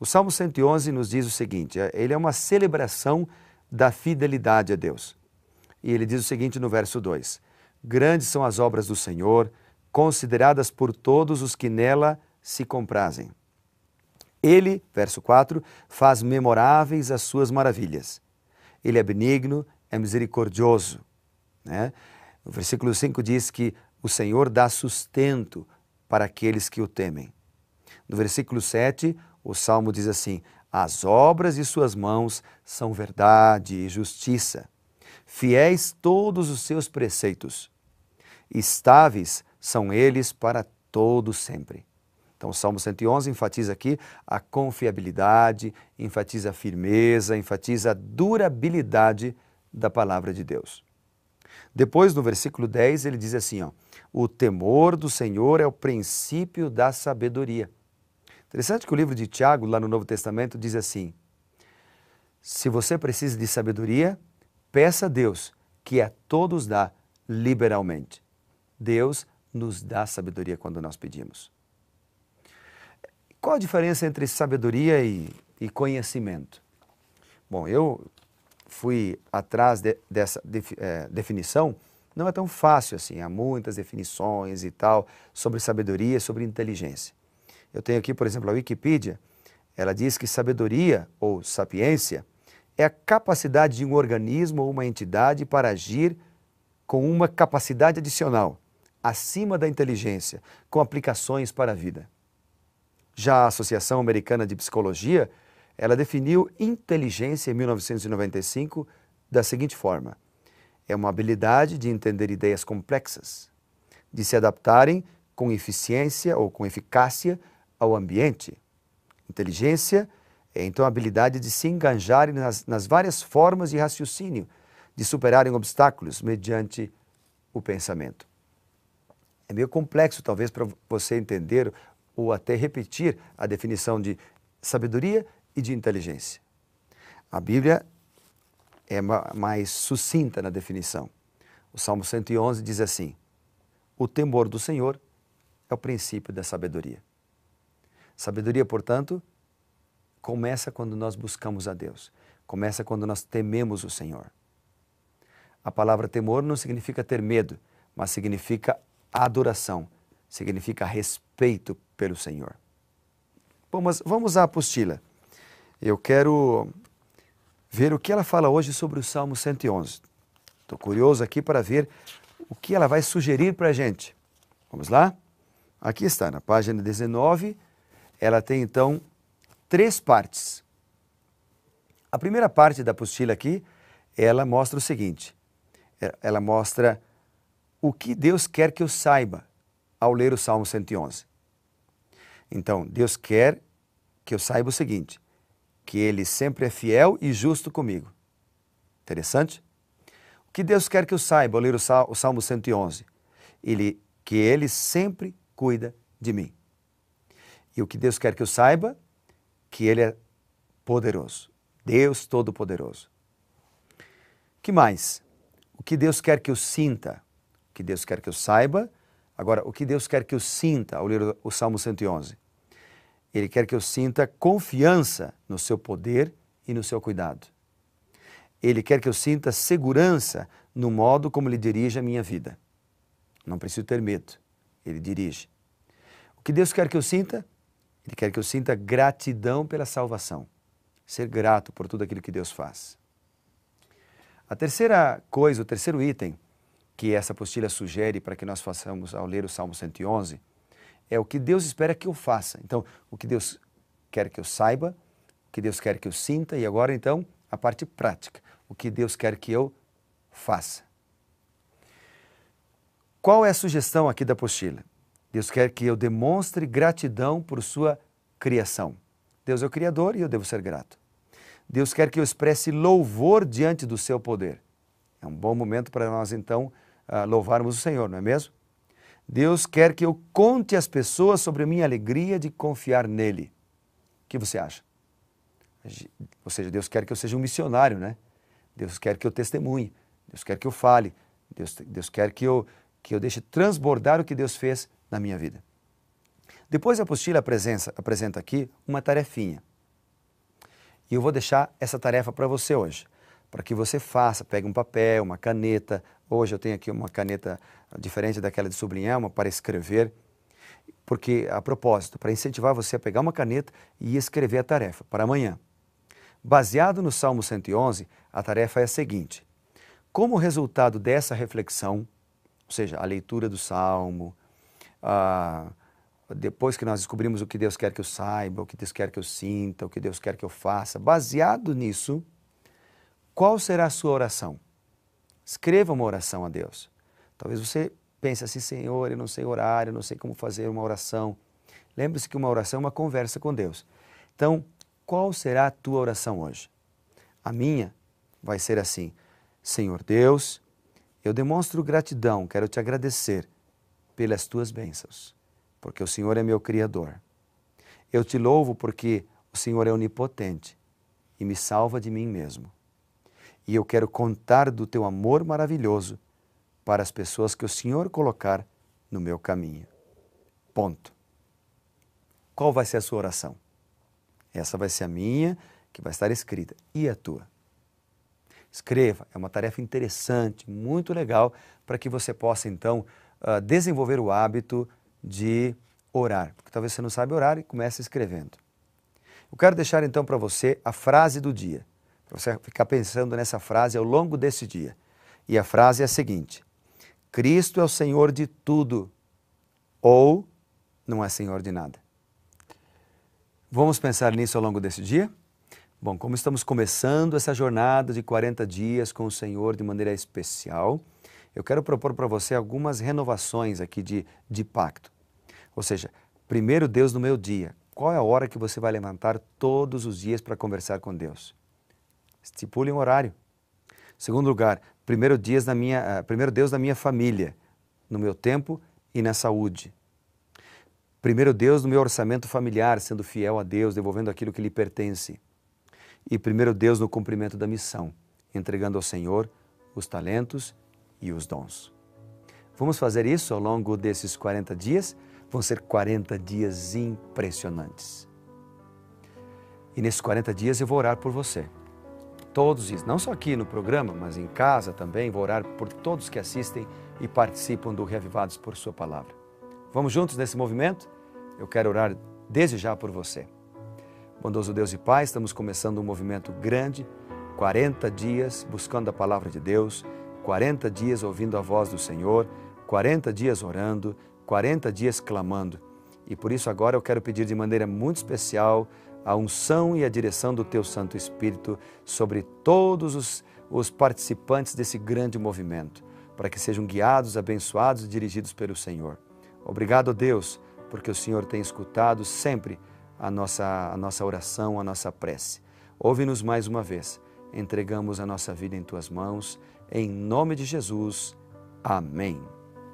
O Salmo 111 nos diz o seguinte, ele é uma celebração da fidelidade a Deus. E ele diz o seguinte no verso 2, grandes são as obras do Senhor, consideradas por todos os que nela se comprazem. Ele, verso 4, faz memoráveis as suas maravilhas. Ele é benigno, é misericordioso. Né? O versículo 5 diz que o Senhor dá sustento para aqueles que o temem. No versículo 7, o Salmo diz assim, as obras de suas mãos são verdade e justiça. Fiéis todos os seus preceitos. Estáveis são eles para todo sempre. Então o Salmo 111 enfatiza aqui a confiabilidade, enfatiza a firmeza, enfatiza a durabilidade da palavra de Deus. Depois, no versículo 10, ele diz assim, o temor do Senhor é o princípio da sabedoria. Interessante que o livro de Tiago, lá no Novo Testamento, diz assim, se você precisa de sabedoria, peça a Deus, que a todos dá liberalmente. Deus nos dá sabedoria quando nós pedimos. Qual a diferença entre sabedoria e conhecimento? Bom, eu fui atrás dessa definição, não é tão fácil assim, há muitas definições e tal sobre sabedoria, sobre inteligência. Eu tenho aqui, por exemplo, a Wikipedia, ela diz que sabedoria ou sapiência é a capacidade de um organismo ou uma entidade para agir com uma capacidade adicional, acima da inteligência, com aplicações para a vida. Já a Associação Americana de Psicologia, ela definiu inteligência em 1995 da seguinte forma, é uma habilidade de entender ideias complexas, de se adaptarem com eficiência ou com eficácia ao ambiente. Inteligência é então a habilidade de se engajarem nas várias formas de raciocínio, de superarem obstáculos mediante o pensamento. É meio complexo talvez para você entender ou até repetir a definição de sabedoria e de inteligência. A Bíblia é mais sucinta na definição. O Salmo 111 diz assim, o temor do Senhor é o princípio da sabedoria. Sabedoria, portanto, começa quando nós buscamos a Deus, começa quando nós tememos o Senhor. A palavra temor não significa ter medo, mas significa adoração, significa respeito pelo Senhor. Bom, mas vamos à apostila. Eu quero ver o que ela fala hoje sobre o Salmo 111. Estou curioso aqui para ver o que ela vai sugerir para a gente. Vamos lá? Aqui está, na página 19, ela tem então 3 partes. A primeira parte da apostila aqui, ela mostra o seguinte, ela mostra o que Deus quer que eu saiba ao ler o Salmo 111. Então, Deus quer que eu saiba o seguinte, que Ele sempre é fiel e justo comigo. Interessante? O que Deus quer que eu saiba ao ler o Salmo 111? Que Ele sempre cuida de mim. E o que Deus quer que eu saiba? Que Ele é poderoso. Deus Todo-Poderoso. Que mais? O que Deus quer que eu sinta? O que Deus quer que eu saiba? Agora, o que Deus quer que eu sinta ao ler o Salmo 111? Ele quer que eu sinta confiança no seu poder e no seu cuidado. Ele quer que eu sinta segurança no modo como Ele dirige a minha vida. Não preciso ter medo. Ele dirige. O que Deus quer que eu sinta? Ele quer que eu sinta gratidão pela salvação. Ser grato por tudo aquilo que Deus faz. A terceira coisa, o terceiro item que essa apostila sugere para que nós façamos ao ler o Salmo 111 é o que Deus espera que eu faça. Então, o que Deus quer que eu saiba, o que Deus quer que eu sinta e agora então a parte prática, o que Deus quer que eu faça. Qual é a sugestão aqui da apostila? Deus quer que eu demonstre gratidão por sua criação. Deus é o Criador e eu devo ser grato. Deus quer que eu expresse louvor diante do seu poder. É um bom momento para nós então louvarmos o Senhor, não é mesmo? Deus quer que eu conte às pessoas sobre a minha alegria de confiar nele. O que você acha? Ou seja, Deus quer que eu seja um missionário, né? Deus quer que eu testemunhe, Deus quer que eu fale, Deus quer que eu deixe transbordar o que Deus fez na minha vida. Depois a apostila apresenta aqui uma tarefinha. E eu vou deixar essa tarefa para você hoje, para que você faça, pegue um papel, uma caneta. Hoje eu tenho aqui uma caneta diferente daquela de sublinhar, uma para escrever, porque, a propósito, para incentivar você a pegar uma caneta e escrever a tarefa para amanhã. Baseado no Salmo 111, a tarefa é a seguinte: como resultado dessa reflexão, ou seja, a leitura do Salmo, depois que nós descobrimos o que Deus quer que eu saiba, o que Deus quer que eu sinta, o que Deus quer que eu faça, baseado nisso, qual será a sua oração? Escreva uma oração a Deus. Talvez você pense assim: Senhor, eu não sei orar, eu não sei como fazer uma oração. Lembre-se que uma oração é uma conversa com Deus. Então, qual será a tua oração hoje? A minha vai ser assim: Senhor Deus, eu demonstro gratidão, quero te agradecer pelas tuas bênçãos, porque o Senhor é meu Criador. Eu te louvo porque o Senhor é onipotente e me salva de mim mesmo. E eu quero contar do teu amor maravilhoso para as pessoas que o Senhor colocar no meu caminho. Ponto. Qual vai ser a sua oração? Essa vai ser a minha, que vai estar escrita. E a tua? Escreva, é uma tarefa interessante, muito legal, para que você possa, então, desenvolver o hábito de orar. Porque talvez você não sabe orar e comece escrevendo. Eu quero deixar, então, para você a frase do dia, para você ficar pensando nessa frase ao longo desse dia. E a frase é a seguinte: Cristo é o Senhor de tudo, ou não é Senhor de nada. Vamos pensar nisso ao longo desse dia? Bom, como estamos começando essa jornada de 40 dias com o Senhor de maneira especial, eu quero propor para você algumas renovações aqui de pacto. Ou seja, primeiro, Deus no meu dia. Qual é a hora que você vai levantar todos os dias para conversar com Deus? Estipule um horário. Segundo lugar, primeiro Deus na minha família, no meu tempo e na saúde. Primeiro Deus no meu orçamento familiar, sendo fiel a Deus, devolvendo aquilo que lhe pertence. E primeiro Deus no cumprimento da missão, entregando ao Senhor os talentos e os dons. Vamos fazer isso ao longo desses 40 dias? Vão ser 40 dias impressionantes. E nesses 40 dias eu vou orar por você. Todos os dias, não só aqui no programa, mas em casa também, vou orar por todos que assistem e participam do Reavivados por Sua Palavra. Vamos juntos nesse movimento? Eu quero orar desde já por você. Bondoso Deus e Pai, estamos começando um movimento grande, 40 dias buscando a Palavra de Deus, 40 dias ouvindo a voz do Senhor, 40 dias orando, 40 dias clamando. E por isso agora eu quero pedir de maneira muito especial a unção e a direção do Teu Santo Espírito sobre todos os participantes desse grande movimento, para que sejam guiados, abençoados e dirigidos pelo Senhor. Obrigado, Deus, porque o Senhor tem escutado sempre a nossa oração, a nossa prece. Ouve-nos mais uma vez. Entregamos a nossa vida em Tuas mãos. Em nome de Jesus. Amém.